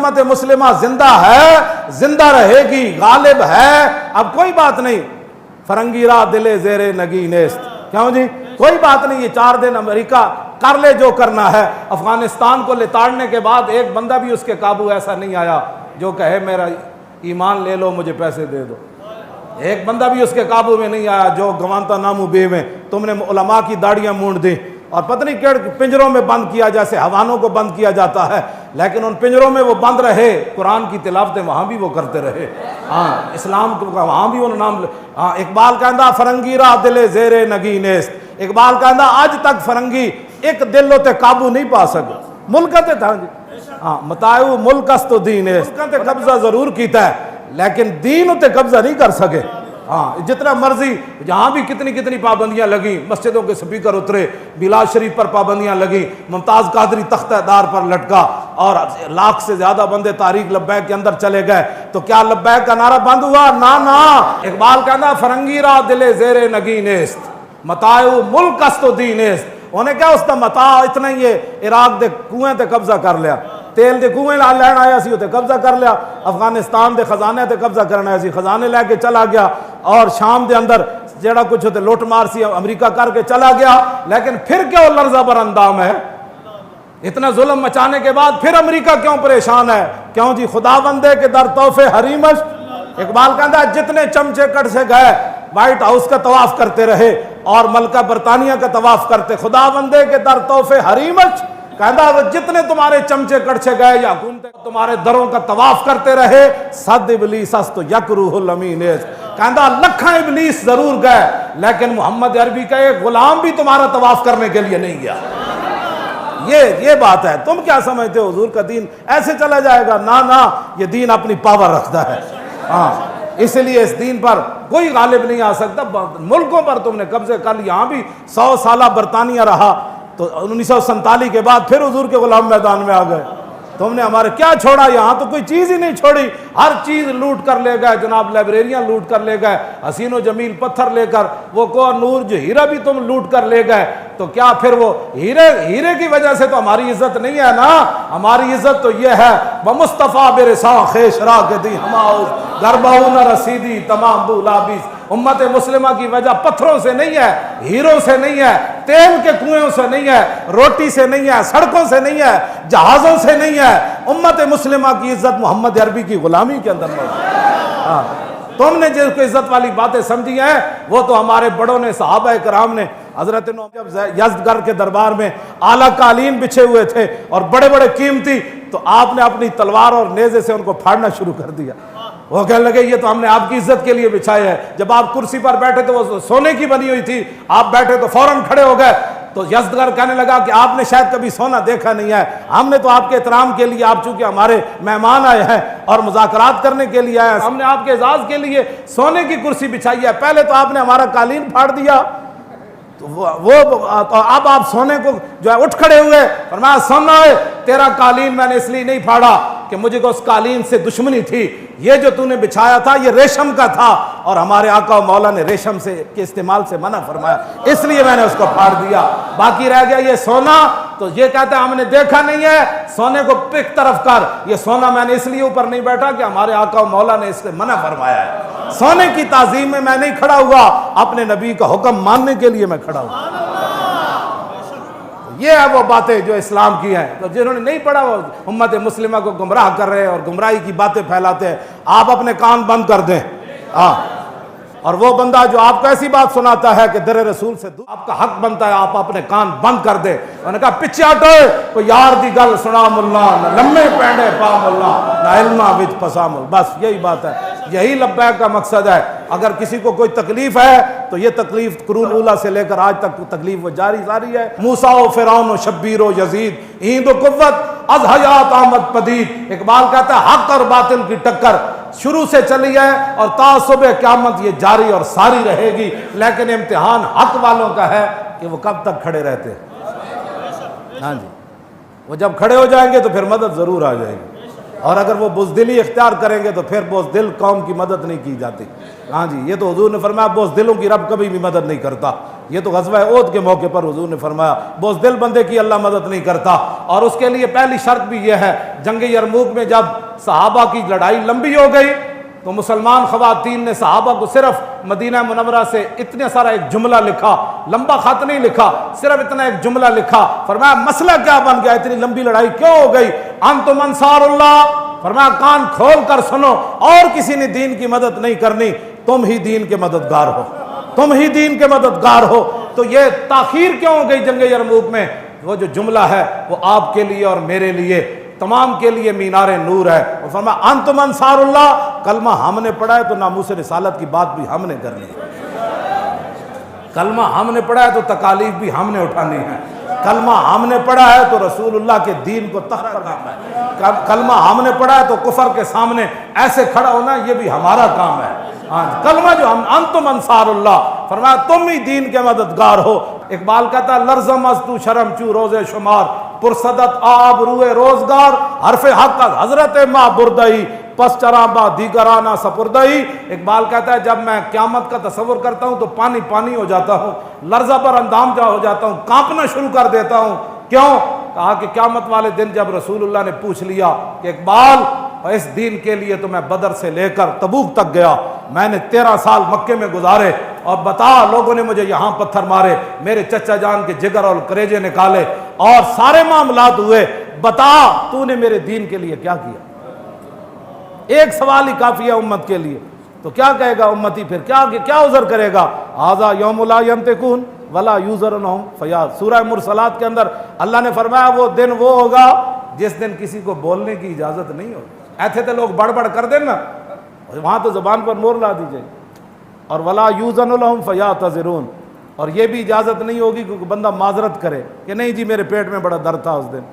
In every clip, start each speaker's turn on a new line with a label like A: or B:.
A: امت مسلمہ زندہ ہے، زندہ رہے گی، غالب ہے، اب کوئی بات نہیں فرنگی را دلے زیر نگی نیست، کیوں جی کوئی بات نہیں، یہ 4 دن امریکہ کر لے جو کرنا ہے۔ افغانستان کو لتاڑنے کے بعد ایک بندہ بھی اس کے قابو ایسا نہیں آیا جو کہے میرا ایمان لے لو مجھے پیسے دے دو، ایک بندہ بھی اس کے قابو میں نہیں آیا جو گوانتا نامو بے میں تم نے علماء کی داڑیاں مونڈ دی اور پتہ نہیں کیڑ پنجروں میں بند کیا جیسے حیوانوں کو بند کیا جاتا ہے، لیکن ان پنجروں میں وہ بند رہے، قرآن کی تلاوتیں وہاں بھی وہ کرتے رہے، ہاں اسلام کو وہاں بھی انہوں نام، ہاں اقبال کہندا فرنگی را دل زیر نگی نیست، اقبال کہندا آج تک فرنگی ایک دل تے قابو نہیں پا سکے، ملک تے تھا جی، ہاں متاعو ملک است و دین است، ملک تے قبضہ ضرور کیتا ہے لیکن دین تے قبضہ نہیں کر سکے، ہاں جتنا مرضی جہاں بھی کتنی پابندیاں لگیں، مسجدوں کے سپیکر اترے، میلاد شریف پر پابندیاں لگیں، ممتاز قادری تختہ دار پر لٹکا اور 1 لاکھ سے زیادہ بندے تاریخ لبیک کے اندر چلے گئے، تو کیا لبیک کا نعرہ بند ہوا؟ نا اقبال کہنا فرنگی را دل زیر نگی نیست متاعو ملک است و دین است، انہیں کیا اس دا متاع اتنا ہی ہے، عراق دے کنویں تے قبضہ کر لیا، تیل دے کنویں لین آیا سی تے قبضہ کر لیا، افغانستان دے خزانے تے قبضہ کرنا آیا سی، خزانے لے کے چلا گیا، اور شام دے اندر جڑا کچھ ہوتے لوٹ مار سی امریکہ کر کے چلا گیا، لیکن پھر کیوں لرزہ بر اندام ہے؟ اتنا ظلم مچانے کے بعد پھر امریکہ کیوں پریشان ہے؟ کیوں جی خدا بندے کے در تحفے حریمش، اقبال کہتا ہے جتنے چمچے کٹ سے گئے وائٹ ہاؤس کا طواف کرتے رہے اور ملکہ برطانیہ کا طواف کرتے، خدا بندے کے در تحفے حریمش، کہتا ہے جتنے تمہارے چمچے کڑچے گئے یا حکومتیں تمہارے دروں کا طواف کرتے رہے، صد ابلیس است یک روح الامین است، کہتا لکھاں ابلیس ضرور گئے لیکن محمد عربی کا ایک غلام بھی تمہارا طواف کرنے کے لیے نہیں گیا۔ یہ بات ہے، تم کیا سمجھتے ہو حضور کا دین ایسے چلا جائے گا؟ نا یہ دین اپنی پاور رکھتا ہے، ہاں اس لیے اس دین پر کوئی غالب نہیں آ سکتا۔ ملکوں پر تم نے قبضے کر لیا، یہاں بھی 100 سالہ برطانیہ رہا تو 1947 کے بعد پھر حضور کے غلام میدان میں آ گئے، تم نے ہمارے کیا چھوڑا؟ یہاں تو کوئی چیز ہی نہیں چھوڑی، ہر چیز لوٹ کر لے گئے جناب، لائبریریاں لوٹ کر لے گئے، حسین و جمیل پتھر لے کر، وہ کوہ نور جو ہیرا بھی تم لوٹ کر لے گئے، تو کیا پھر وہ ہیرے کی وجہ سے تو ہماری عزت نہیں ہے نا؟ ہماری عزت تو یہ ہے بمصطفیٰ برسا خیش را کے دی ہماؤز گربہو نہ رسیدی تمام بولابیز، امت مسلمہ کی وجہ پتھروں سے نہیں ہے، ہیروں سے نہیں ہے، تیل کے کنویں سے نہیں ہے، روٹی سے نہیں ہے، سڑکوں سے نہیں ہے، جہازوں سے نہیں ہے، امت مسلمہ کی عزت محمد عربی کی غلامی کے اندر موجود ہے۔ ہاں تم نے جس کو عزت والی باتیں سمجھی ہیں وہ تو ہمارے بڑوں نے، صحابہ کرام نے، حضرت نو جب یزدگرد کے دربار میں اعلیٰ قالین بچھے ہوئے تھے اور بڑے بڑے قیمتی، تو آپ نے اپنی تلوار اور نیزے سے ان کو پھاڑنا شروع کر دیا، وہ کہنے لگے یہ تو ہم نے آپ کی عزت کے لیے بچھایا ہے، جب آپ کرسی پر بیٹھے تو وہ سونے کی بنی ہوئی تھی، آپ بیٹھے تو فوراً کھڑے ہو گئے، تو یزدگرد کہنے لگا کہ آپ نے شاید کبھی سونا دیکھا نہیں ہے، ہم نے تو آپ کے احترام کے لیے، آپ چونکہ ہمارے مہمان آئے ہیں اور مذاکرات کرنے کے لیے آئے ہیں، ہم نے آپ کے اعزاز کے لیے سونے کی کرسی بچھائی ہے، پہلے تو آپ نے ہمارا قالین پھاڑ دیا، تو اب آپ سونے کو جو ہے اٹھ کھڑے ہوئے، فرمایا سننا ہے تیرا قالین میں نے اس لیے نہیں پھاڑا کہ مجھے کو اس قالین سے دشمنی تھی، یہ جو تو نے بچھایا تھا یہ ریشم کا تھا اور ہمارے آقا و مولا نے ریشم سے کے استعمال سے منع فرمایا، اس لیے میں نے اس کو پھاڑ دیا، باقی رہ گیا یہ سونا، تو یہ کہتا ہے ہم نے دیکھا نہیں ہے، سونے کو پک طرف کر، یہ سونا میں نے اس لیے اوپر نہیں بیٹھا کہ ہمارے آقا و مولا نے اس سے منع فرمایا ہے، سونے کی تعظیم میں نہیں کھڑا ہوا، اپنے نبی کا حکم ماننے کے لیے میں کھڑا ہوا۔ یہ ہے وہ باتیں جو اسلام کی ہیں، تو جنہوں نے نہیں پڑھا وہ امت مسلمہ کو گمراہ کر رہے ہیں اور گمراہی کی باتیں پھیلاتے ہیں، آپ اپنے کان بند کر دیں، اور وہ بندہ جو آپ کو ایسی بات سناتا ہے کہ در رسول سے آپ کا حق بنتا ہے آپ اپنے کان بند کر دیں، انہوں نے کہا پیچھے ہٹو، کوئی یار دی گل سنا ملا، نہ لمے پینڈے پا ملا، نہ علمہ وچ پسا ملا، بس یہی بات ہے، یہی لبیک کا مقصد ہے۔ اگر کسی کو کوئی تکلیف ہے تو یہ تکلیف قرون اولا سے لے کر آج تک تکلیف وہ جاری ہے۔ موسیٰ و فرعون و شبیر و یزید ایند و قوت از حیات آمد پدید، اقبال کہتا ہے حق اور باطل کی ٹکر شروع سے چلی ہے اور تا صبح قیامت یہ جاری اور ساری رہے گی، لیکن امتحان حق والوں کا ہے کہ وہ کب تک کھڑے رہتے ہیں۔ ہاں جی، وہ جب کھڑے ہو جائیں گے تو پھر مدد ضرور آ جائے گی، اور اگر وہ بزدلی اختیار کریں گے تو پھر بزدل قوم کی مدد نہیں کی جاتی۔ ہاں جی، یہ تو حضور نے فرمایا بزدلوں کی رب کبھی بھی مدد نہیں کرتا۔ یہ تو غزوہ احد کے موقع پر حضور نے فرمایا بزدل بندے کی اللہ مدد نہیں کرتا، اور اس کے لیے پہلی شرط بھی یہ ہے، جنگ یرموک میں جب صحابہ کی لڑائی لمبی ہو گئی تو مسلمان خواتین نے صحابہ کو صرف مدینہ منورہ سے اتنا سارا ایک جملہ لکھا، لمبا خط نہیں لکھا، صرف اتنا ایک جملہ لکھا، فرمایا مسئلہ کیا بن گیا، اتنی لمبی لڑائی کیوں ہو گئی؟ انتم انصار اللہ، فرمایا کان کھول کر سنو، اور کسی نے دین کی مدد نہیں کرنی، تم ہی دین کے مددگار ہو، تم ہی دین کے مددگار ہو۔ تو یہ تاخیر کیوں ہو گئی جنگ یرموک میں؟ وہ جو جملہ ہے وہ آپ کے لیے اور میرے لیے تمام کے لیے مینار نور ہے۔ اور فرمایا انتم انصار اللہ، کلمہ ہم نے پڑھا ہے تو ناموس رسالت کی بات بھی ہم نے کرنی ہے، کلمہ ہم نے پڑھا ہے تو تکالیف بھی ہم نے اٹھانی ہے، کلمہ ہم نے پڑھا ہے تو رسول اللہ کے دین کو تخت کرنا ہے، کلمہ ہم نے پڑھا ہے تو کفر کے سامنے ایسے کھڑا ہونا یہ بھی ہمارا کام ہے۔ کلمہ جو ہم انتم انصار اللہ، فرمایا تم ہی دین کے مددگار ہو۔ اقبال کہتا ہے لرزم از تو شرم چو روز شمار، پرصدت آب روئے روزگار، حرف حق از حضرت ماں بردئی، پس چرابا دیگرانہ سپردئی۔ اقبال کہتا ہے جب میں قیامت کا تصور کرتا ہوں تو پانی پانی ہو جاتا ہوں، لرزہ پر اندام جا ہو جاتا ہوں، کانپنا شروع کر دیتا ہوں۔ کیوں؟ کہا کہ قیامت والے دن جب رسول اللہ نے پوچھ لیا کہ اقبال اس دین کے لیے تو میں بدر سے لے کر تبوک تک گیا، میں نے 13 سال مکے میں گزارے، اور بتا لوگوں نے مجھے یہاں پتھر مارے، میرے چچا جان کے جگر اور کریجے نکالے اور سارے معاملات ہوئے، بتا تو نے میرے دین کے لیے کیا کیا؟ ایک سوال ہی کافی ہے امت کے لیے۔ تو کیا کہے گا امتی پھر؟ کیا عذر کرے گا؟ ھذا یوم لا ینطقون ولا یوزر عنہم فیاض۔ سورہ مرسلات کے اندر اللہ نے فرمایا وہ دن وہ ہوگا جس دن کسی کو بولنے کی اجازت نہیں ہوگی۔ ایسے تو لوگ بڑھ بڑھ کر دیں نا، وہاں تو زبان پر مور لا دیجئے، اور ولا یوزن لہم فیعتذرون، اور یہ بھی اجازت نہیں ہوگی کہ بندہ معذرت کرے کہ نہیں جی میرے پیٹ میں بڑا درد تھا اس دن،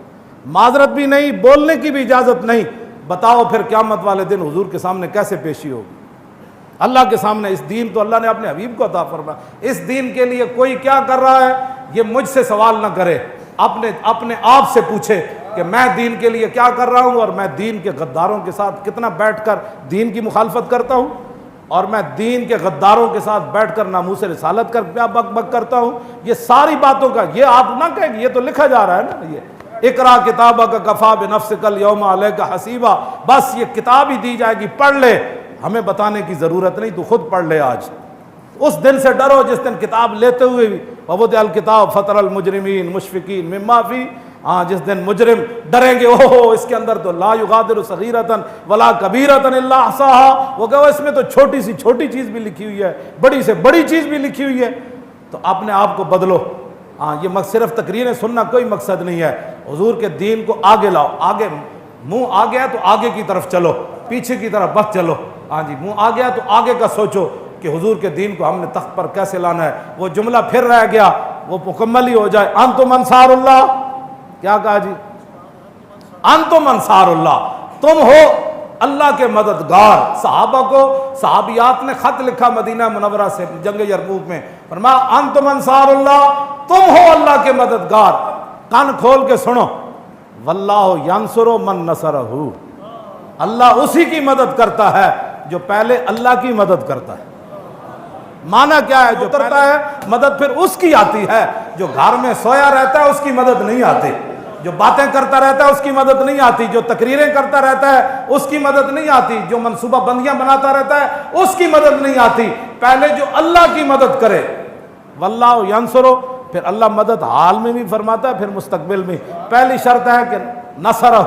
A: معذرت بھی نہیں، بولنے کی بھی اجازت نہیں۔ بتاؤ پھر قیامت والے دن حضور کے سامنے کیسے پیشی ہوگی؟ اللہ کے سامنے اس دین تو اللہ نے اپنے حبیب کو عطا فرمایا، اس دین کے لیے کوئی کیا کر رہا ہے یہ مجھ سے سوال نہ کرے، اپنے آپ سے پوچھے کہ میں دین کے لیے کیا کر رہا ہوں، اور میں دین کے غداروں کے ساتھ کتنا بیٹھ کر دین کی مخالفت کرتا ہوں، اور میں دین کے غداروں کے ساتھ بیٹھ کر ناموس رسالت کر کیا بک بک کرتا ہوں۔ یہ ساری باتوں کا یہ آپ نہ کہیں، یہ تو لکھا جا رہا ہے نا، یہ اقرا کتابک کفا بنفسک الیوم علیک حسیبا، بس یہ کتاب ہی دی جائے گی، پڑھ لے، ہمیں بتانے کی ضرورت نہیں، تو خود پڑھ لے۔ آج اس دن سے ڈرو جس دن کتاب لیتے ہوئے بھی ووضع الکتاب فتر المجرمین مشفقین مما فی، جس دن مجرم ڈریں گے اوہ اس کے اندر تو لا یغادر صغیرۃ ولا کبیرۃ الا احصاها، وہ کہو اس میں تو چھوٹی سی چھوٹی چیز بھی لکھی ہوئی ہے، بڑی سے بڑی چیز بھی لکھی ہوئی ہے۔ تو اپنے آپ کو بدلو۔ یہ صرف تقریریں سننا کوئی مقصد نہیں ہے، حضور کے دین کو آگے لاؤ، آگے منہ آ گیا تو آگے کی طرف چلو، پیچھے کی طرف بس چلو۔ منہ آ گیا تو آگے کا سوچو کہ حضور کے دین کو ہم نے تخت پر کیسے لانا ہے۔ وہ جملہ پھر رہ گیا، وہ مکمل ہی ہو جائے، انتم انصار اللہ۔ کیا کہا جی؟ انتم انصار اللہ، تم ہو اللہ کے مددگار۔ صحابہ کو صحابیات نے خط لکھا مدینہ منورہ سے جنگ یرموک میں، فرمایا انتم انصار اللہ، تم ہو اللہ کے مددگار۔ کان کھول کے سنو، واللہ ینصر من نصرہ، اللہ اسی کی مدد کرتا ہے جو پہلے اللہ کی مدد کرتا ہے۔ معنی کیا ہے؟ جو کرتا ہے مدد پھر اس کی آتی ہے، جو گھر میں سویا رہتا ہے اس کی مدد نہیں آتی، جو باتیں کرتا رہتا ہے اس کی مدد نہیں آتی، جو تقریریں کرتا رہتا ہے اس کی مدد نہیں آتی، جو منصوبہ بندیاں بناتا رہتا ہے اس کی مدد نہیں آتی، پہلے جو اللہ کی مدد کرے۔ واللہ ینصرو، پھر اللہ مدد حال میں بھی فرماتا ہے، پھر مستقبل میں۔ پہلی شرط ہے کہ نصرہ،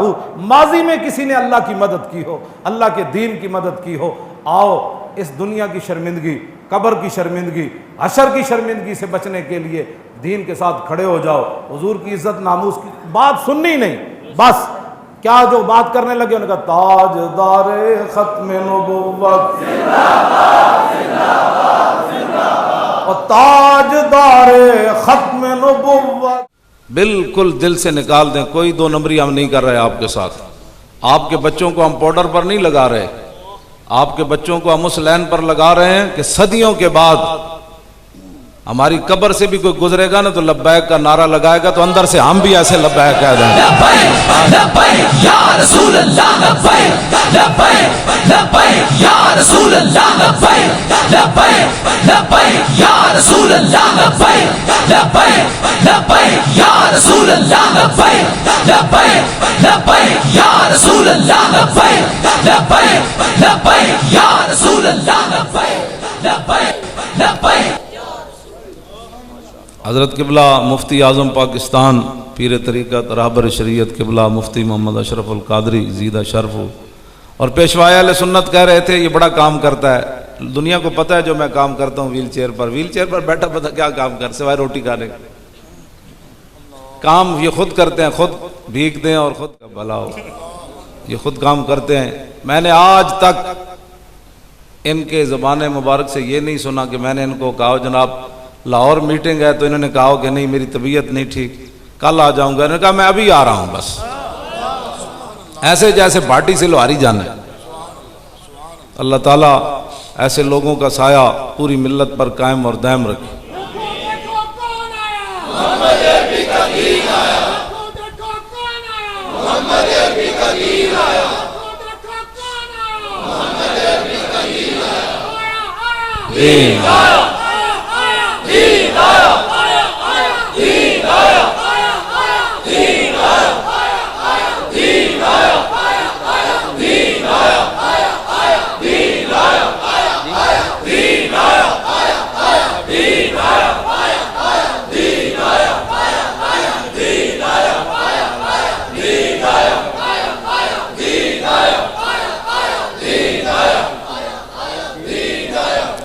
A: ماضی میں کسی نے اللہ کی مدد کی ہو، اللہ کے دین کی مدد کی ہو۔ آؤ اس دنیا کی شرمندگی، قبر کی شرمندگی، حشر کی شرمندگی سے بچنے کے لیے دین کے ساتھ کھڑے ہو جاؤ۔ حضور کی عزت ناموس کی بات سننی نہیں، بس کیا جو بات کرنے لگے انہوں نے کہا تاجدار ختم نبوت اور تاجدار ختم نبوت۔
B: بالکل دل سے نکال دیں، کوئی دو نمبری ہم نہیں کر رہے آپ کے ساتھ۔ آپ کے بچوں کو ہم پاؤڈر پر نہیں لگا رہے، آپ کے بچوں کو ہم اس لائن پر لگا رہے ہیں کہ صدیوں کے بعد ہماری قبر سے بھی کوئی گزرے گا نا تو لبیک کا نعرہ لگائے گا تو اندر سے ہم بھی ایسے لبیک کہہ دیں گے.
C: لبیک لبیک یا رسول اللہ لبیک لبیک لبیک یا رسول اللہ لبیک لبیک لبیک یا رسول اللہ لبیک لبیک لبیک یا رسول اللہ لبیک لبیک لبیک یا رسول اللہ لبیک لبیک لبیک یا رسول اللہ لبیک لبیک لبیک.
B: حضرت قبلہ مفتی اعظم پاکستان پیر طریقت رہبر شریعت قبلہ مفتی محمد اشرف القادری زیدہ شرف اور پیشوائے اہل سنت کہہ رہے تھے یہ بڑا کام کرتا ہے. دنیا کو پتہ ہے جو میں کام کرتا ہوں ویل چیئر پر بیٹھا پتہ کیا کام کر سوائے روٹی کھانے کا. کام یہ خود کرتے ہیں, خود بھیگتے ہیں اور خود کا بھلا ہو, یہ خود کام کرتے ہیں. میں نے آج تک ان کے زبان مبارک سے یہ نہیں سنا کہ میں نے ان کو کہا جناب لاہور میٹنگ ہے تو انہوں نے کہا کہ نہیں میری طبیعت نہیں ٹھیک کل آ جاؤں گا. انہوں نے کہا میں ابھی آ رہا ہوں بس, ایسے جیسے بھاٹی سے لوہاری جانا ہے. اللہ تعالیٰ ایسے لوگوں کا سایہ پوری ملت پر قائم اور دائم رکھے.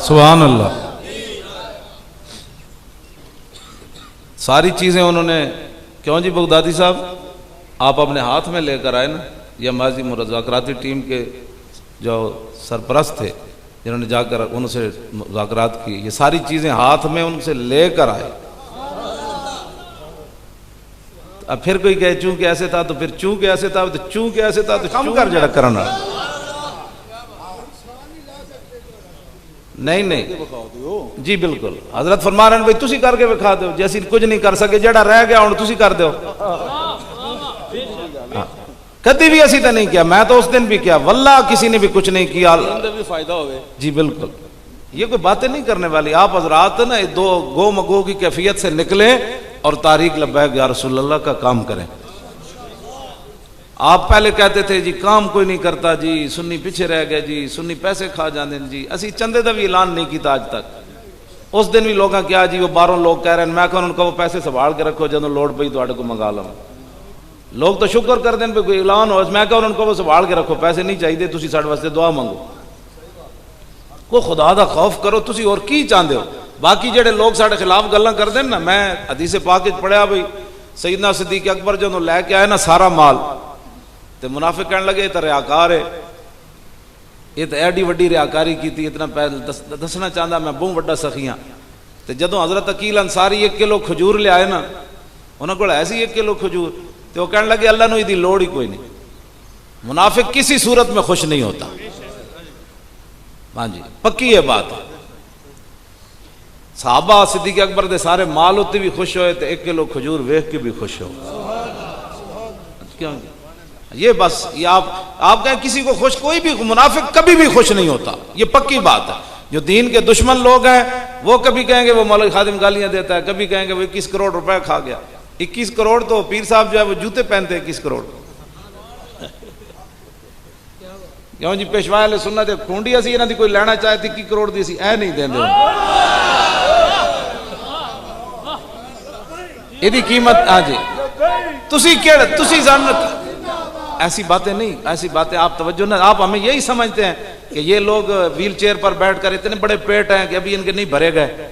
B: سبحان اللہ. ساری چیزیں انہوں نے, کیوں جی بغدادی صاحب آپ اپنے ہاتھ میں لے کر آئے نا, یہ ماضی مذاکراتی ٹیم کے جو سرپرست تھے جنہوں نے جا کر ان سے مذاکرات کی, یہ ساری چیزیں ہاتھ میں ان سے لے کر آئے. اب پھر کوئی کہے چونکہ ایسے تھا تو پھر چونکہ ایسے تھا تو چونکہ ایسے تھا تو کم کر جڑا کرنا. نہیں جی بالکل حضرت فرما رہے ہیں بھائی تسی کر کے بکھا دو, جیسی کچھ نہیں کر سکے جڑا رہ گیا ہوں تسی کر دو. کدی بھی اسی تو نہیں کیا, میں تو اس دن بھی کیا واللہ کسی نے بھی کچھ نہیں کیا
D: فائدہ ہوئے.
B: جی بالکل, یہ کوئی باتیں نہیں کرنے والی. آپ حضرات نا دو گو مگو کی کیفیت سے نکلیں اور تاریخ لبیک یا رسول اللہ کا کام کریں. آپ پہلے کہتے تھے جی کام کوئی نہیں کرتا جی, سنی پیچھے رہ گئے جی, سنی پیسے کھا جاندے جی, اسی چندے دا بھی اعلان نہیں کیتا آج تک. اس دن بھی لوگاں کیا جی وہ 12 لوگ کہہ رہے ہیں, میں کہا ان کو وہ پیسے سنبھال کے رکھو جدوں لوڑ پئی تواڈے کو منگا لوں. لوگ تو شکر کر دیں پہ کوئی اعلان ہو, میں کہا ان کو وہ سنبھال کے رکھو, پیسے نہیں چاہیے, تسی ساڈے واسطے دعا منگو, کو خدا دا خوف کرو, تسی اور کی چاہندے ہو. باقی جڑے لوگ ساڈے خلاف گلاں کر دیں نا, میں حدیث پاک وچ پڑھیا بھئی سیدنا صدیق اکبر جدوں لے کے آئے نا سارا مال, تے منافق کہنے لگے یہ تو ریاکار ہے, یہ تو ایڈی وڈی ریاکاری کی تھی, اتنا دسنا چاہتا میں بہت وڈا سخیاں. تے جدوں حضرت عقیل انصاری 1 کلو کھجور لے آئے نا, انہوں کو ایسی 1 کلو کھجور, تے وہ کہنے لگے اللہ نو دی لوڑ ہی کوئی نہیں. منافق کسی صورت میں خوش نہیں ہوتا. ہاں جی پکی ہے بات. صحابہ صدیق اکبر دے سارے مال ہوتے بھی خوش ہوئے, تے 1 کلو کھجور ویکھ کے بھی خوش ہو. کیوں یہ بس یہ آپ کہیں کسی کو خوش, کوئی بھی منافق کبھی بھی خوش نہیں ہوتا, یہ پکی بات ہے. جو دین کے دشمن لوگ ہیں وہ کبھی کہیں گے وہ مولوی خادم گالیاں دیتا ہے, کبھی کہیں گے وہ 21 کروڑ روپے کھا گیا. 21 کروڑ تو پیر صاحب جو ہے وہ جوتے پہنتے 21 کروڑ. کیوں جی پیشوا اہل سنت کھونڈی اسی انہاں دی کوئی لینا چاہے تے 21 کروڑ دی سی اے نہیں دیندے. ایدی قیمت ہاں جی تسی جان ایسی باتیں نہیں, ایسی باتیں آپ توجہ نہ, آپ ہمیں یہی سمجھتے ہیں کہ یہ لوگ ویل چیئر پر بیٹھ کر اتنے بڑے پیٹ ہیں کہ ابھی ان کے نہیں بھرے گئے.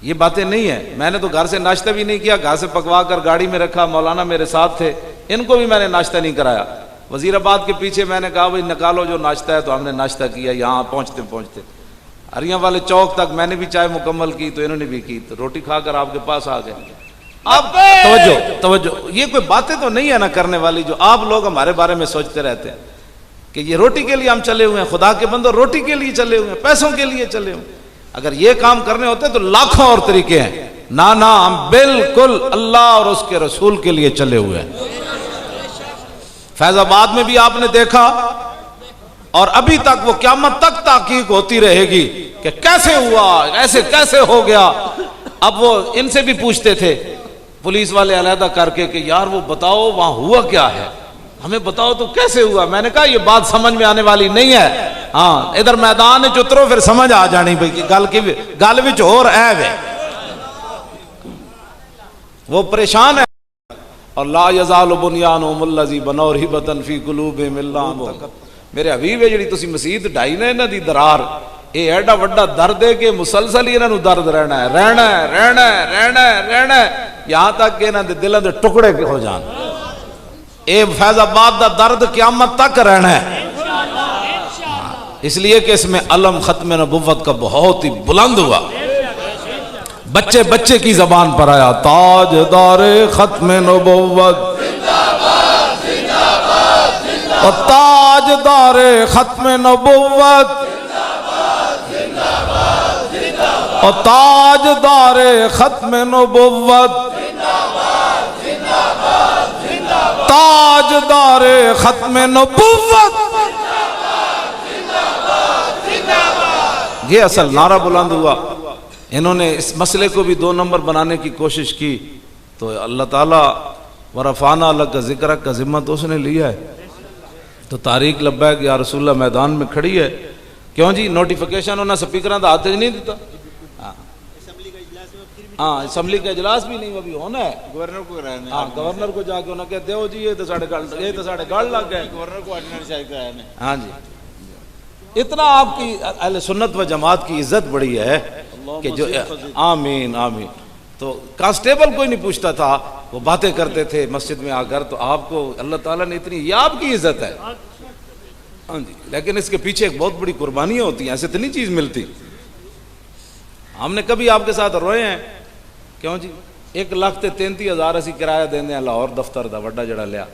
B: یہ باتیں نہیں ہیں. میں نے تو گھر سے ناشتہ بھی نہیں کیا, گھر سے پکوا کر گاڑی میں رکھا, مولانا میرے ساتھ تھے, ان کو بھی میں نے ناشتہ نہیں کرایا. وزیر آباد کے پیچھے میں نے کہا بھائی نکالو جو ناشتہ ہے, تو ہم نے ناشتہ کیا. یہاں پہنچتے اریاں والے چوک تک میں نے بھی چائے مکمل کی, تو انہوں نے بھی کی, تو روٹی کھا کر آپ کے پاس آ گئے. آپ توجہ, یہ کوئی باتیں تو نہیں ہے نا کرنے والی جو آپ لوگ ہمارے بارے میں سوچتے رہتے ہیں کہ یہ روٹی کے لیے ہم چلے ہوئے ہیں. خدا کے بندو روٹی کے لیے چلے ہوئے ہیں, پیسوں کے لیے چلے ہوئے ہیں. اگر یہ کام کرنے ہوتے تو لاکھوں اور طریقے ہیں. نا ہم بالکل اللہ اور اس کے رسول کے لیے چلے ہوئے ہیں. فیض آباد میں بھی آپ نے دیکھا اور ابھی تک وہ قیامت تک تحقیق ہوتی رہے گی کہ کیسے ہوا, ایسے کیسے ہو گیا. اب وہ ان سے بھی پوچھتے تھے پولیس والے علیحدہ کر کے کہ یار وہ بتاؤ وہاں ہوا کیا ہے, ہمیں بتاؤ تو کیسے ہوا. میں نے کہا یہ بات سمجھ میں آنے والی نہیں ہے, ہاں ادھر میدان میں اترو پھر سمجھ آ جانی بھائی گل وچ ہور عیب ہے. وہ پریشان ہے. اور لا یزال بنیانہم الذی بنوا رہبۃ فی قلوبہم اللہ. میرے حبیب ہے جڑی تسی مسجد ڈھائی نے انہاں دی درار, یہ ایڈا وڈا درد ہے کہ مسلسل انہاں نو درد رہنا ہے رہنا ہے رہنا ہے رہنا ہے رہنا ہے, یہاں تک کہ انہاں دے دلاں دے ٹکڑے ہو جان. اے فیض آباد دا درد قیامت تک رہنا ہے, اس لیے کہ اس میں علم ختم نبوت کا بہت ہی بلند ہوا. بچے بچے کی زبان پر آیا تاجدار ختم نبوت, اور تاجدار ختم نبوت, اور تاجدار ختم نبوت, تاجدار ختم نبوت. یہ اصل نعرہ بلند ہوا. انہوں نے اس مسئلے کو بھی 2 نمبر بنانے کی کوشش کی تو اللہ تعالیٰ ورفعنا لک ذکرک کا ذمت اس نے لیا ہے. تو تاریخ لبیک یا رسول اللہ میدان میں کھڑی ہے. کیوں جی نوٹیفیکیشن انہوں نے سپیکراں دا ہاتھ نہیں دیتا. ہاں اسمبلی کا اجلاس بھی نہیں ابھی ہونا ہے,
D: گورنر کو کرانے,
B: ہاں گورنر کو جا کے انہوں نے کہا دیو جی یہ تو ساڑھے گال لگ گئے.
D: گورنر کو آرڈیننس جاری کرانے.
B: ہاں جی اتنا آپ کی اہل سنت و جماعت کی عزت بڑی ہے کہ جو آمین آمین. تو کانسٹیبل کوئی نہیں پوچھتا تھا, وہ باتیں کرتے تھے مسجد میں آ کر, تو آپ کو اللہ تعالیٰ نے اتنی, یہ آپ کی عزت ہے. ہاں جی لیکن اس کے پیچھے ایک بہت بڑی قربانیاں ہوتی ہیں, ایسے تو نہیں چیز ملتی. ہم نے کبھی آپ کے ساتھ روئے ہیں کیوں جی 1,33,000 اسی کرایہ دینے ہیں لاہور دفتر دا وڈا جڑا لیا,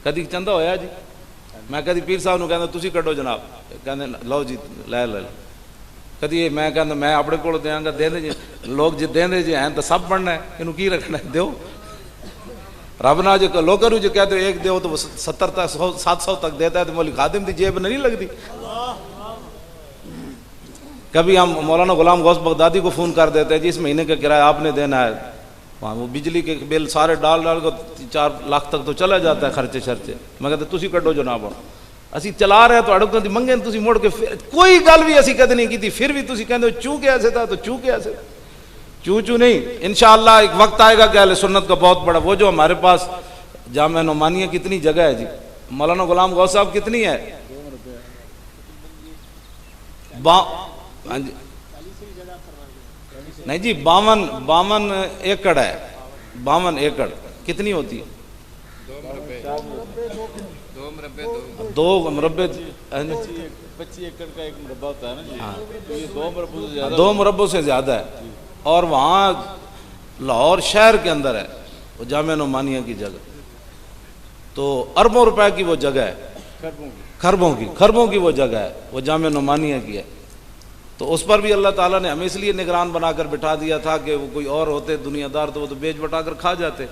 B: کدی چندہ ہویا جی. میں کدی پیر صاحب نو کہندا تسی کڈو جناب, کہندے لو جی لے لے. کدی میں کہندا میں اپنے کول دیاں گا, دیندے جی لوگ جی دیندے جی ہیں تو سب بننا ہے, اینو کی رکھنا ہے, دیو. رب نہ جو لوکر جو کہتے ایک دیو تو وہ 70 تک 700 تک دیتا ہے, تو مولی خادم دی جیب نہیں لگتی. کبھی ہم مولانا غلام غوث بغدادی کو فون کر دیتے ہیں جی اس مہینے کا کرایہ آپ نے دینا ہے. وہاں وہ بجلی کے بل سارے ڈال کو 4 لاکھ تک تو چلا جاتا ہے خرچے شرچے. میں کہتے تسی کڈو جناب, اسی چلا رہے تو اڑو کدی منگے تسی موڑ کے کوئی گل بھی اسی کدی نہیں کی, پھر بھی تسی کہندے چوں کے ایسے تھا تو چوں کے ایسے. چوں نہیں, انشاءاللہ ایک وقت آئے گا کہ اہل سنت کا بہت بڑا وہ جو ہمارے پاس جامعہ نعمانیہ کتنی جگہ ہے جی, مولانا غلام غوث صاحب کتنی ہے, ہاں جی نہیں جی 52 ایکڑ ہے. 52 ایکڑ کتنی ہوتی ہے, 2 مربع
D: 25 ایکڑ کا ایک مربع ہوتا ہے نا جی. یہ 2 مربع سے زیادہ,
B: 2 مربع سے زیادہ ہے. اور وہاں لاہور شہر کے اندر ہے وہ جامعہ نعمانیہ کی جگہ, تو اربوں روپے کی وہ جگہ ہے, خربوں کی وہ جگہ ہے, وہ جامعہ نعمانیہ کی ہے. تو اس پر بھی اللہ تعالیٰ نے ہمیں اس لیے نگران بنا کر بٹھا دیا تھا کہ وہ کوئی اور ہوتے دنیا دار تو وہ تو بیچ بٹا کر کھا جاتے.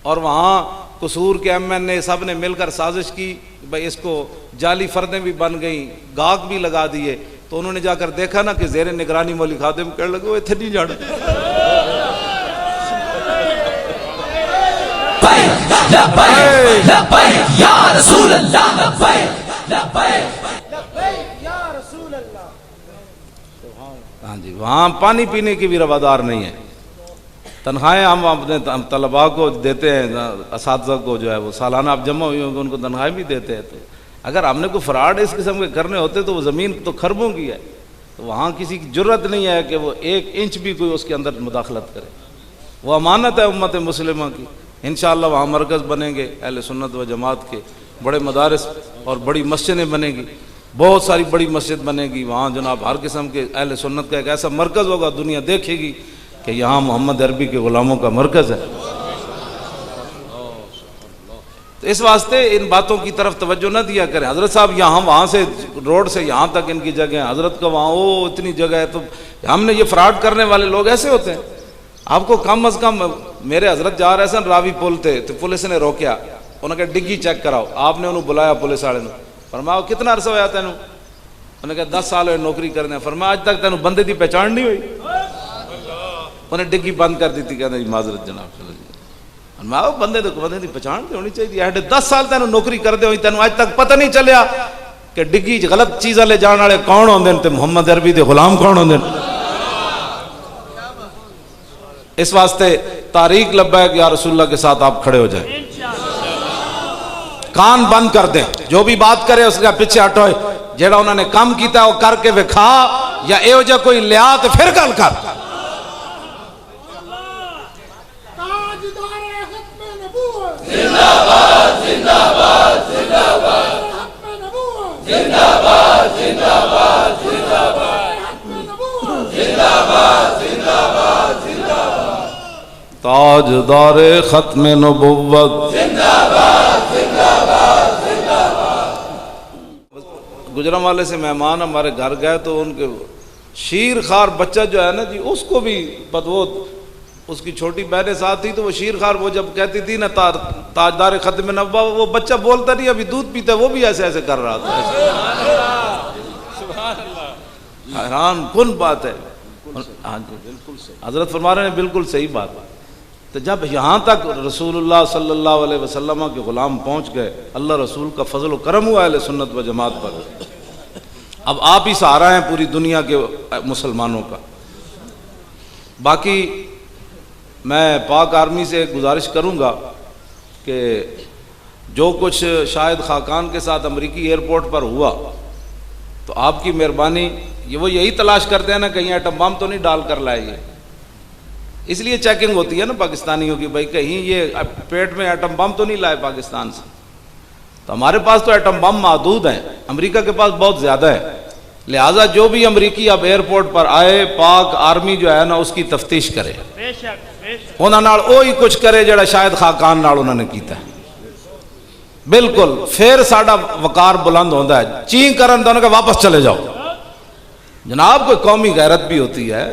B: اور وہاں قصور کے MN سب نے مل کر سازش کی بھائی اس کو جعلی فردیں بھی بن گئیں, گاہک بھی لگا دیے. تو انہوں نے جا کر دیکھا نا کہ زیر نگرانی مولی خادم کہنے لگے وہ اتنے نہیں جانا.
C: لبیک لبیک یا رسول اللہ, لبیک لبیک
E: یا رسول اللہ.
B: ہاں جی وہاں پانی پینے کی بھی روادار نہیں ہے. تنخواہیں ہم اپنے طلباء کو دیتے ہیں, اساتذہ کو جو ہے وہ سالانہ آپ جمع ہوئی ہوں گے ان کو تنخواہیں بھی دیتے ہیں. تو اگر ہم نے کوئی فراڈ اس قسم کے کرنے ہوتے تو وہ زمین تو خربوں کی ہے, تو وہاں کسی کی جرت نہیں ہے کہ وہ 1 انچ بھی کوئی اس کے اندر مداخلت کرے. وہ امانت ہے امت مسلمہ کی. انشاءاللہ وہاں مرکز بنیں گے اہل سنت و جماعت کے, بڑے مدارس اور بڑی مسجدیں بنیں گی, بہت ساری بڑی مسجد بنے گی. وہاں جناب ہر قسم کے اہل سنت کا ایک ایسا مرکز ہوگا, دنیا دیکھے گی کہ یہاں محمد عربی کے غلاموں کا مرکز ہے. تو اس واسطے ان باتوں کی طرف توجہ نہ دیا کریں. حضرت صاحب یہاں وہاں سے روڈ سے یہاں تک ان کی جگہ ہے, حضرت کا وہاں وہ اتنی جگہ ہے. تو ہم نے یہ فراڈ کرنے والے لوگ ایسے ہوتے ہیں. آپ کو کم از کم, میرے حضرت جا رہے سن راوی پل تھے تو پولیس نے روکیا, انہوں نے کہا ڈگی چیک کراؤ. آپ نے انہوں بلایا پولیس والے نے, فرمایا کتنا عرصہ ہوا تینوں؟ انہوں نے کہا 10 سال ہوئے نوکری کرنے. فرمایا آج تک تینوں بندے دی پہچان نہیں ہوئی؟ انہیں ڈگی بند کر دی تھی, کہتے جی معذرت جناب. فرمایا بندے دی پہچان ہونی چاہیے. 10 سال تینوں نوکری کرتے ہوئی تینوں اج تک پتہ نہیں چلیا کہ ڈگی غلط چیزاں لے جان والے کون ہوندے تے محمد عربی دے غلام کون ہوندے. اس واسطے تاریخ لبیک یا رسول اللہ کے ساتھ آپ کھڑے ہو جائیں, کان بند کر دیں. جو بھی بات کرے اس کا پیچھے ہٹو. جیڑا انہوں نے کام کیتا وہ کر کے وکھا, یا ایو جا کوئی لیا تو پھر گل کر. تاجدار ختم نبوت. گجرانوالے سے مہمان ہمارے گھر گئے تو ان کے شیر خار بچہ جو ہے نا جی, اس کو بھی وہ اس کی چھوٹی بہنیں ساتھ تھی, تو وہ شیر خار وہ جب کہتی تھی نا تاجدار ختم نبوت, وہ بچہ بولتا نہیں, ابھی دودھ پیتا, وہ بھی ایسے ایسے کر رہا تھا. حیران کن بات ہے. ہاں جی, حضرت فرما رہے ہیں بالکل صحیح بات. تو جب یہاں تک رسول اللہ صلی اللہ علیہ وسلم کے غلام پہنچ گئے, اللہ رسول کا فضل و کرم ہوا اہل سنت و جماعت پر. اب آپ ہی سہارا ہیں پوری دنیا کے مسلمانوں کا. باقی میں پاک آرمی سے گزارش کروں گا کہ جو کچھ شاہد خاقان کے ساتھ امریکی ایئرپورٹ پر ہوا, تو آپ کی مہربانی, وہ یہی تلاش کرتے ہیں نا کہیں ایٹم بم تو نہیں ڈال کر لائے. یہ اس لیے چیکنگ ہوتی ہے نا پاکستانیوں کی, بھائی کہیں یہ پیٹ میں ایٹم بم تو نہیں لائے پاکستان سے. تو ہمارے پاس تو ایٹم بم محدود ہیں, امریکہ کے پاس بہت زیادہ ہے. لہٰذا جو بھی امریکی اب ایئرپورٹ پر آئے, پاک آرمی جو ہے نا اس کی تفتیش کرے, انہوں نال وہی کچھ کرے جڑا شاید خاقان نال انہوں نے کیتا ہے. بالکل پھر ساڈا وقار بلند ہوتا ہے. چین کرن تو کہ واپس چلے جاؤ. جناب کوئی قومی غیرت بھی ہوتی ہے.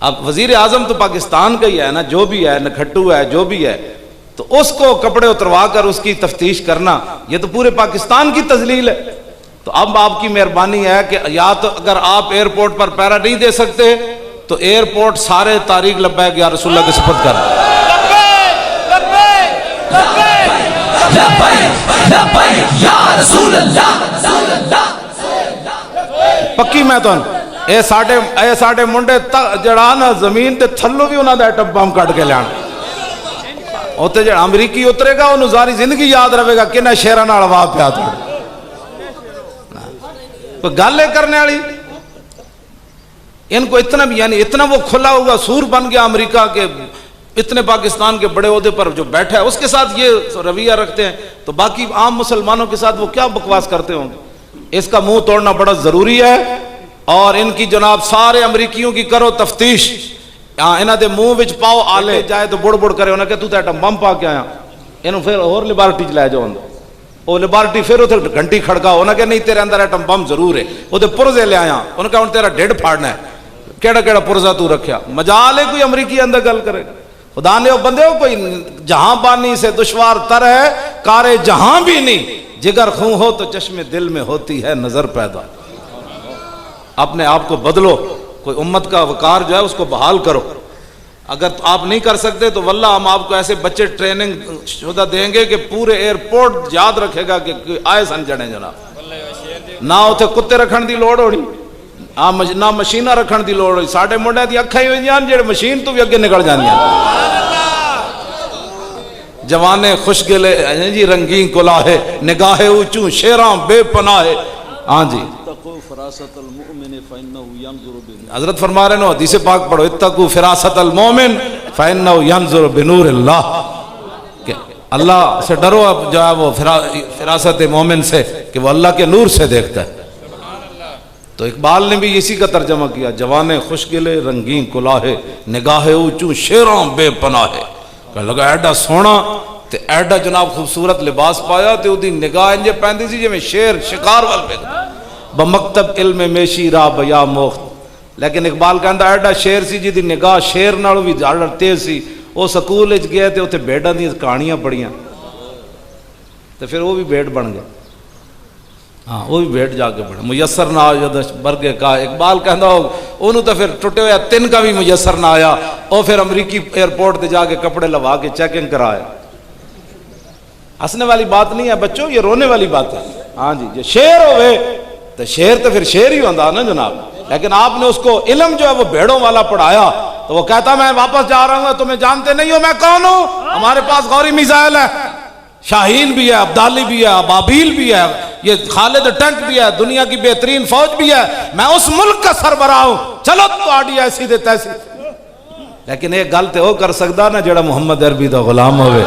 B: اب وزیر اعظم تو پاکستان کا ہی ہے نا, جو بھی ہے, نکھٹو ہے, جو بھی ہے, تو اس کو کپڑے اتروا کر اس کی تفتیش کرنا, یہ تو پورے پاکستان کی تذلیل ہے. تو اب آپ کی مہربانی ہے کہ یا تو اگر آپ ایئرپورٹ پر پیرا نہیں دے سکتے تو ایئرپورٹ سارے تاریخ لبیک یا رسول اللہ کے سپرد کریں. پکی میں تو اے ساڈے منڈے جڑا نا زمین تے تھلو بھی انہاں دا ایٹم بم کٹ کے لیان. اوتے جڑا امریکی اترے گا انہوں ساری زندگی یاد رہے گا کہ نہ شیراں نال وا پیا تھا. تو گل کرنے والی ان کو اتنا بھی, یعنی اتنا وہ کھلا ہوا سور بن گیا امریکہ کے, اتنے پاکستان کے بڑے عہدے پر جو بیٹھا ہے اس کے ساتھ یہ رویہ رکھتے ہیں, تو باقی عام مسلمانوں کے ساتھ وہ کیا بکواس کرتے ہوں گے. اس کا منہ توڑنا بڑا ضروری ہے. اور ان کی جناب سارے امریکیوں کی کرو تفتیش, انہاں دے منہ وچ پاؤ آلے جائے تو بڑ بڑ کرے, انہاں کہ تو ایٹم بم پا کے آیا, انہوں پھر اور لیبارٹری چ لے جاؤ. وہ لیبارٹری پھر اتنے گھنٹی کھڑکاؤ, انہاں کہ نہیں تیرے اندر ایٹم بم ضرور ہے, وہ پرزے لے آیا, انہوں کہ تیرا ڈیڈ پھاڑنا ہے, کیڑا کیڑا پرزا تو رکھیا. مجال ہے کوئی امریکی اندر گل کرے. خدا نے وہ بندے ہو کوئی جہاں بانی سے دشوار تر ہے, کارے جہاں بھی نہیں, جگر خون ہو تو چشم دل میں ہوتی ہے نظر پیدا. اپنے آپ کو بدلو, کوئی امت کا وقار جو ہے اس کو بحال کرو. اگر آپ نہیں کر سکتے تو واللہ ہم آپ کو ایسے بچے ٹریننگ شدہ دیں گے کہ پورے ایئرپورٹ یاد رکھے گا کہ آئے سن جڑے جناب. نہ اتنے کتے رکھن دی لوڑ ہونی, نہ مشینہ رکھن دی لوڑ ہوئی. ساڈے منڈے دی اکھاں ہی ہوئی جان جڑے مشین تو بھی اگے نکل جاندیاں. جوانے خوش گلے جی رنگین کلاہے, نگاہ اونچوں شیراں بے پناہ. ہاں جی, حضرت فرما رہے ہیں حدیث پاک پڑھو, اتقوا فراست المومن فانہ ینظر بنور اللہ, کہ اللہ سے ڈرو. اب جو ہے وہ فراست مومن سے کہ وہ اللہ کے نور سے دیکھتا ہے. تو اقبال نے بھی اسی کا ترجمہ کیا, جوانے خوش گلے رنگین کلاہے, نگاہ اونچوں شیراں بے پناہ. کہ لگا ایڈا سونا تے ایڈا جناب خوبصورت لباس پایا تے اودی نگاہ انجے پیندی سی جویں شیر شکار ول ویکھدا بمکتب علم میشی را بیا موخت. لیکن اقبال کہندا ایڈا شیر سی جی دی نگاہ شیر نالوں بھی زیادہ تیز سی. وہ سکول وچ گیا تے اوتھے بھیڑاں دی کہانیاں پڑھیاں تے پھر وہ بھی بھیڑ بن گیا. ہاں وہ بھی بھیڑ جا کے بنے میسر نہ آیا برگے کا. اقبال کہندا انہوں تو پھر ٹوٹے ہوئے تن کا بھی میسر نہ آیا. اور پھر امریکی ایئرپورٹ تے جا کے کپڑے لوا کے چیکنگ کرایا. ہنسنے والی بات نہیں ہے بچوں, یہ رونے والی بات ہے. ہاں جی یہ شیر ہوئے تو شیر تو پھر شیر ہی ہوتا نا جناب. لیکن آپ نے اس کو علم جو ہے وہ بھیڑوں والا پڑھایا تو وہ کہتا میں واپس جا رہا ہوں, تمہیں جانتے نہیں ہو میں کون ہوں. ہمارے پاس غوری میزائل ہے, شاہین بھی ہے, ابدالی بھی ہے, ابابیل بھی ہے, یہ خالد ٹینک بھی ہے, دنیا کی بہترین فوج بھی ہے. میں اس ملک کا سربراہ ہوں, چلو تو آڈی ایسی دے تیسی. لیکن ایک گل تے وہ کر سکتا نا جڑا محمد عربی دا غلام ہوئے.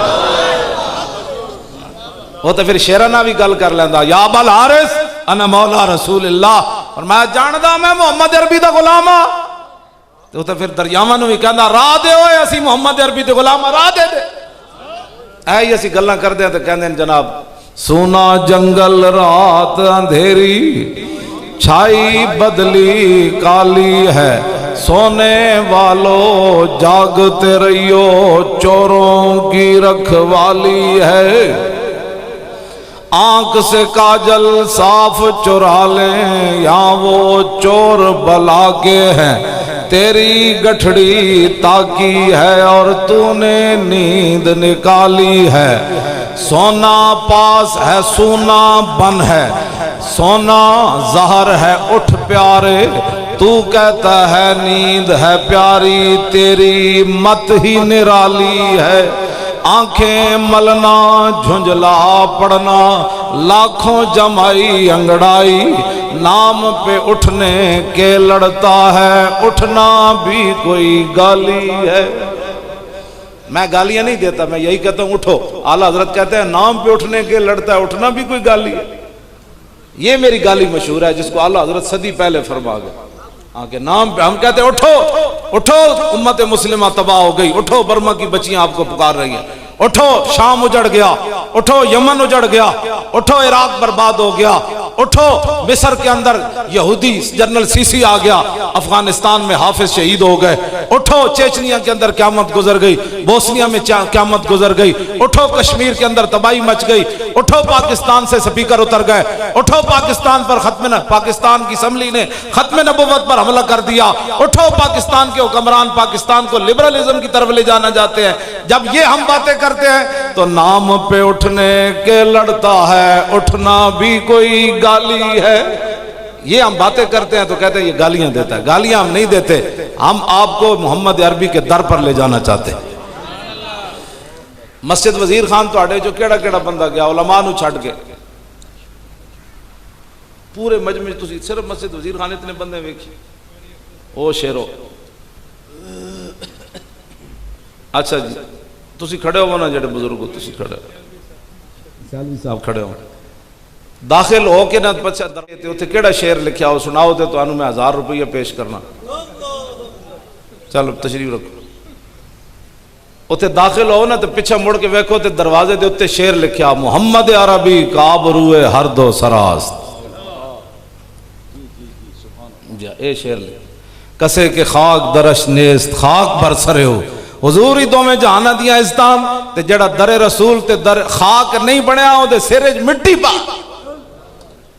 B: وہ تو پھر شیرانہ بھی گل کر لیندہ یا ابا الحارث انا مولا رسول اللہ, اور میں جاندہ میں محمد عربی دا غلام ہاں. تو پھر دریاواں نو بھی کہندا راہ دے ہوئے اسی محمد عربی دے غلام راہ دے دے. اے اسی گلاں کردے ہیں تو کہندے ہیں جناب سونا جنگل رات اندھیری چھائی بدلی کالی ہے, سونے والو جاگتے رہیو چوروں کی رکھوالی ہے. آنکھ سے کاجل صاف چرا لیں یا وہ چور بلا کے ہیں, تیری گٹھڑی تاکی ہے اور تو نے نیند نکالی ہے. سونا پاس ہے سونا بن ہے, سونا زہر ہے اٹھ پیارے, تو کہتا ہے نیند ہے پیاری, تیری مت ہی نرالی ہے. آنکھیں ملنا جھنجلا پڑنا لاکھوں جمائی انگڑائی, نام پہ اٹھنے کے لڑتا ہے, اٹھنا بھی کوئی گالی ہے. میں گالیاں نہیں دیتا, میں یہی کہتا ہوں اٹھو. اعلیٰ حضرت کہتے ہیں نام پہ اٹھنے کے لڑتا ہے, اٹھنا بھی کوئی گالی ہے. یہ میری گالی مشہور ہے جس کو اعلیٰ حضرت صدی پہلے فرما گئے. ہاں کہ نام پہ ہم کہتے ہیں اٹھو اٹھو, امت مسلمہ تباہ ہو گئی, اٹھو برما کی بچیاں آپ کو پکار رہی ہیں, اٹھو شام اجڑ گیا, اٹھو یمن اجڑ گیا, اٹھو عراق برباد ہو گیا, اٹھو مصر کے اندر یہودی جنرل سیسی آ گیا, افغانستان میں حافظ شہید ہو گئے, اٹھو چیچنیا کے اندر قیامت گزر گئی, بوسنیا میں قیامت گزر گئی, اٹھو کشمیر کے اندر تباہی مچ گئی, اٹھو پاکستان سے سپیکر اتر گئے, اٹھو پاکستان پر پاکستان کی اسمبلی نے ختم نبوت پر حملہ کر دیا, اٹھو پاکستان کے حکمران پاکستان کو لبرلزم کی طرف لے جانا چاہتے ہیں. جب یہ ہم باتیں کرتے ہیں تو نام پہ اٹھنے کے لڑتا ہے, اٹھنا بھی کوئی گالی ہے. یہ ہم باتیں کرتے ہیں تو کہتے ہیں یہ گالیاں دیتا ہے. گالیاں ہم نہیں دیتے, ہم آپ کو محمد عربی کے در پر لے جانا چاہتے ہیں. مسجد وزیر خان تو آڑے جو کیڑا کیڑا بندہ گیا علماء نو چھڑ کے, پورے مجمع تسی صرف مسجد وزیر خان اتنے بندے ویکھی او شیرو. اچھا جی تسی کھڑے ہو نا جڑے بزرگو, تسی کھڑے ہو, سیالوی صاحب کھڑے ہو, داخل ہو کے نہ پچھا درتے ہوتے کیڑا شعر لکھیا ہو سناؤ تے تو انہوں میں 1000 روپیہ پیش کرنا. چلو تشریف رکھو. اتے داخل ہو نا تو پیچھے مڑ کے ویکھو تے دروازے دے اتے شعر لکھیا محمد عربی کابروئے ہر دو سراست. اے شعر لکھ کسے کے خاک درش نیست خاک بر سرے ہو, حضور ہی دو میں جہانہ دیا ازدام, تے جڑا در رسول تے در خاک نہیں بنیا ہو دے سیرج مٹی پا.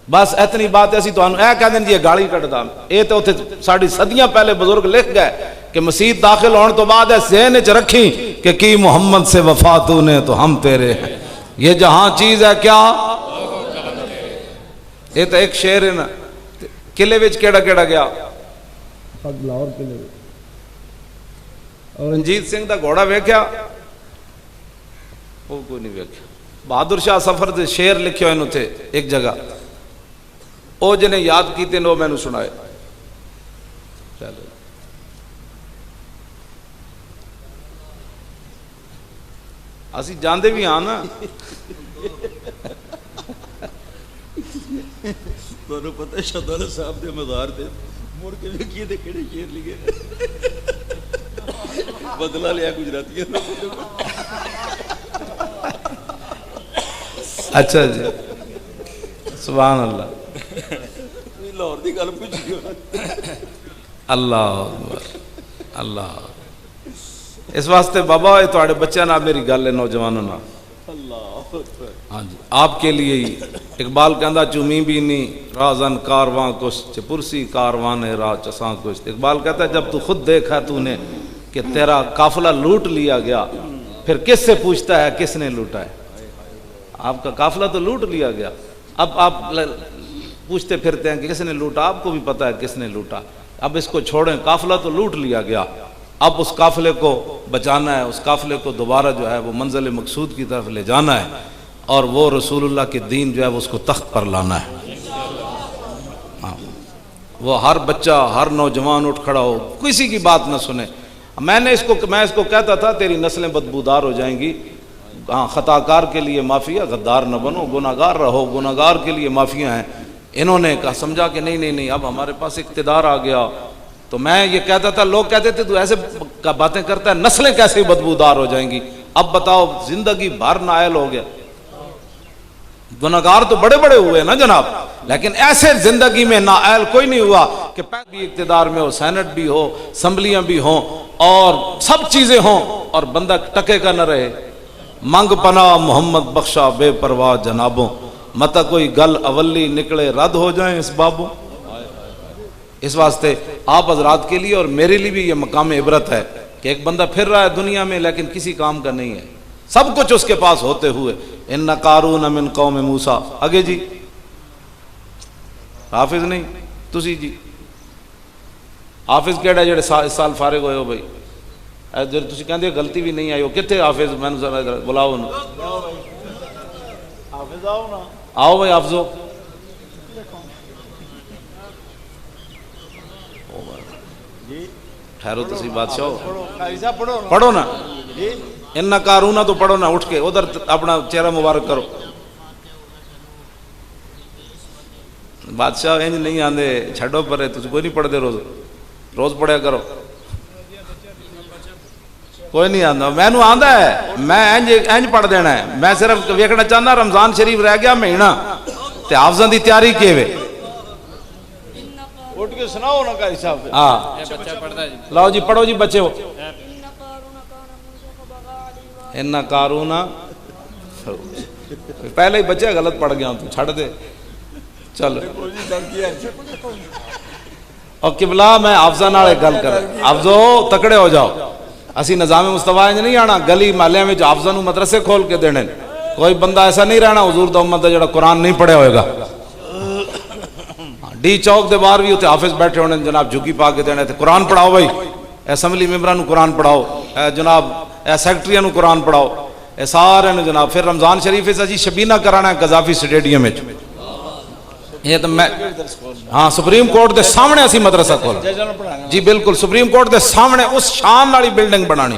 B: بس اتنی بات ایسی تو اے کہہ دیں یہ گاڑی کٹ دام. اے تو ساڑھی صدیاں پہلے بزرگ لکھ گئے کہ مسجد داخل ہونے تو بعد ہے ذہن وچ رکھی کہ کی محمد سے وفا تو نے تو ہم تیرے ہیں. یہ جہاں چیز ہے کیا, یہ تو ایک شعر ہے نا. قلعے وچ کیڑا کیڑا گیا لاہور قلعے, اور رنجیت سنگھ دا گھوڑا ویکھیا وہ کوئی نہیں ویکھیا. بہادر شاہ سفر دے شعر لکھے ہوئے تھے ایک جگہ, او جنہیں یاد کیتے نو میں نے سنائے. چلو اسی جاندے بھی ہاں نا.
D: تو پتہ ہے شہدالہ صاحب دے مزار دے مڑ کے ویکھیے تے کیڑے شعر لکھے بدلہ لیا گجراتیاں.
B: اچھا جی سبحان اللہ
D: لاہور کی گل پوچھی
B: اللہ اکبر اللہ اس واسطے بابا یہ تھوڑے بچے نہ میری گل ہے نوجوانوں نہ
D: اللہ
B: ہاں جی آپ کے لیے ہی اقبال کہندا چومی بھی نہیں رازن کارواں کچھ پرسی کاروان راہ چساں کچھ اقبال کہتا ہے جب تو خود دیکھا تو نے کہ تیرا قافلہ لوٹ لیا گیا پھر کس سے پوچھتا ہے کس نے لوٹا ہے آپ کا قافلہ تو لوٹ لیا گیا اب آپ پوچھتے پھرتے ہیں کہ کس نے لوٹا آپ کو بھی پتا ہے کس نے لوٹا اب اس کو چھوڑیں قافلہ تو لوٹ لیا گیا اب اس قافلے کو بچانا ہے اس قافلے کو دوبارہ جو ہے وہ منزل مقصود کی طرف لے جانا ہے اور وہ رسول اللہ کے دین جو ہے وہ اس کو تخت پر لانا ہے ہاں وہ ہر بچہ ہر نوجوان اٹھ کھڑا ہو کسی کی بات نہ سنے میں اس کو کہتا تھا تیری نسلیں بدبودار ہو جائیں گی ہاں خطا کار کے لیے معافیا غدار نہ بنو گناہگار رہو گناہگار کے لیے معافیا ہیں انہوں نے کہا سمجھا کہ نہیں اب ہمارے پاس اقتدار آ گیا تو میں یہ کہتا تھا لوگ کہتے تھے تو ایسے باتیں کرتا ہے نسلیں کیسے بدبودار ہو جائیں گی اب بتاؤ زندگی بھر نائل ہو گیا گناہگار تو بڑے بڑے ہوئے نا جناب لیکن ایسے زندگی میں نائل کوئی نہیں ہوا کہ بھی اقتدار میں ہو سینٹ بھی ہو اسمبلیاں بھی ہوں اور سب چیزیں ہوں اور بندہ ٹکے کا نہ رہے منگ پناہ محمد بخشا بے پرواہ جنابوں متا کوئی گل اولی نکلے رد ہو جائیں اس بابوں اس واسطے آپ حضرات کے لیے اور میرے لیے بھی یہ مقام عبرت ہے کہ ایک بندہ پھر رہا ہے دنیا میں لیکن کسی کام کا نہیں ہے سب کچھ اس کے پاس ہوتے ہوئے ان قارون من قوم موسیٰ آگے جی حافظ نہیں تسی جی حافظ کیڑا جڑے اس سال فارغ ہوئے ہو بھائی جب تسی کہندے غلطی بھی نہیں آئی ہو کتنے حافظ میں بلاؤ
D: حافظ آؤ نا
B: آؤ بھائی حافظو ٹھہرو تسی بادشاہ پڑھو نا ان قارونا تو پڑھو نا اٹھ کے ادھر اپنا چہرہ مبارک کرو بادشاہ انج نہیں آندے چھڈو پرے تسی کوئی نہیں پڑھ دے روز پڑھیا کرو کوئی نہیں آندا مینوں آندا ہے میں انج پڑھ دینا ہے میں صرف ویکھنا چاہنا رمضان شریف رہ گیا مہینہ تے حافظاں دی تیاری کیویں
D: اٹھ کے سناؤ نا قاری صاحب
B: ہاں لاؤ جی پڑھو جی بچے ہو ان قارون پہلے ہی بچے غلط پڑھ گیا تو چھڑ دے چل اور قبلہ میں حافظہ نال گل کر حافظو تکڑے ہو جاؤ اسی نظام مصطفیٰ انج نہیں آنا گلی محلے میں حافظہ نو مدرسے کھول کے دینے کوئی بندہ ایسا نہیں رہنا حضور دا امت دا جڑا قرآن نہیں پڑھے ہوئے گا ڈی چوک دے باہر بھی ہوتے حافظ بیٹھے ہونے جناب جھکی پا کے دینے تھے قرآن پڑھاؤ بھائی اسمبلی ممبران نو قرآن پڑھاؤ جناب سیکٹریاں نو قرآن پڑھاؤ اے سارے نو جناب پھر رمضان شریف سے جی شبینہ کرانا ہے قذافی سٹیڈیم میں یہ تو میں ہاں سپریم کورٹ دے سامنے اسی مدرسہ کھولا جی بالکل سپریم کورٹ دے سامنے اس شان والی بلڈنگ بنانی